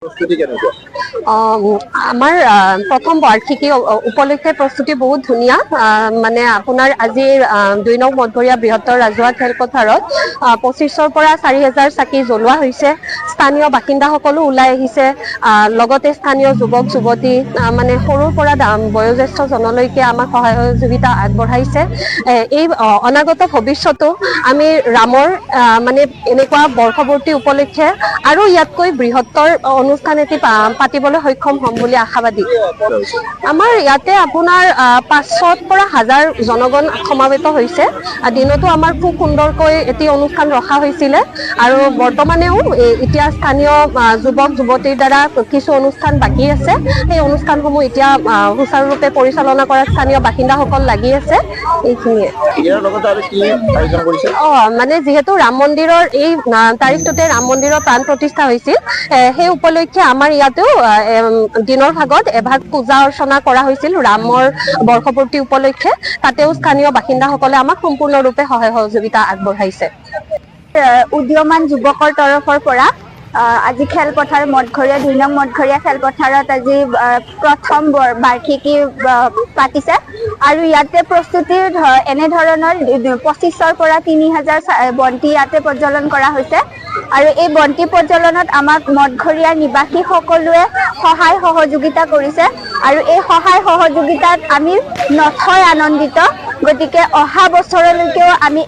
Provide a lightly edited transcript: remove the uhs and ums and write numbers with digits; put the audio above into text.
প্ৰস্তুতি কেনেকুৱা? আমাৰ প্ৰথম বাৰ্ষিকী উপলক্ষে প্ৰস্তুতি বহুত ধুনীয়া। মানে আপোনাৰ আজি ২ নং মঠঘৰীয়া বৃহত্তৰ ৰাজহুৱা খেলপথাৰত ২৫০০ৰ পৰা ৪০০০ চাকি জ্বলোৱা হৈছে। স্থানীয় বাসিন্দাসকলো ওলাই আহিছে। লগতে স্থানীয় যুৱক যুৱতী মানে সৰুৰ পৰা বয়োজ্যেষ্ঠ জনলৈকে আমাক সহায় সহযোগিতা আগবঢ়াইছে। এই অনাগত ভৱিষ্যতো আমি ৰামৰ মানে এনেকুৱা বৰ্ষপূৰ্তি উপলক্ষে আৰু ইয়াতকৈ বৃহত্তৰ অনুষ্ঠান এটি পাতিবলৈ সক্ষম হ'ম বুলি আশাবাদী। আমাৰ ইয়াতে আপোনাৰ ৫০০ৰ পৰা ১,০০০ জনগণ সমাবেত হৈছে। দিনতো আমাৰ খুব সুন্দৰকৈ এটি অনুষ্ঠান ৰখা হৈছিলে আৰু বৰ্তমানেও এতিয়া স্থানীয় যুৱক যুৱতীৰ দ্বাৰা কিছু অনুষ্ঠান বাকী আছে। সেই অনুষ্ঠানসমূহ এতিয়া সুচাৰুৰূপে পৰিচালনা কৰাত স্থানীয় বাসিন্দাসকল লাগি আছে। এইখিনিয়ে। ইয়াৰ লগতে আৰু কি আয়োজন কৰিছে? মানে যিহেতু ৰাম মন্দিৰৰ এই তাৰিখটোতে ৰাম মন্দিৰৰ প্ৰাণ প্ৰতিষ্ঠা হৈছিল, সেই উপলক্ষে আমাৰ ইয়াতেও দিনৰ ভাগত এভাগ পূজা অৰ্চনা কৰা হৈছিল ৰামৰ বৰ্ষপূৰ্তি উপলক্ষে। তাতেও স্থানীয় বাসিন্দাসকলে আমাক সম্পূৰ্ণৰূপে সহায় সহযোগিতা আগবঢ়াইছে। উদীয়মান যুৱকৰ তৰফৰ পৰা আজি খেলপথাৰ মঠঘৰীয়া ২ নং মঠঘৰীয়া খেলপথাৰত আজি প্ৰথম বাৰ্ষিকী পাতিছে আৰু ইয়াতে প্ৰস্তুতিৰ এনেধৰণৰ ২৫০০ৰ পৰা ৩০০০ বন্তি ইয়াতে প্ৰজ্বলন কৰা হৈছে আৰু এই বন্তি প্ৰজ্বলনত আমাক মঠঘৰীয়াৰ নিবাসী সকলোৱে সহায় সহযোগিতা কৰিছে আৰু এই সহায় সহযোগিতাত আমি নথৈ আনন্দিত। গতিকে অহা বছৰলৈকেও আমি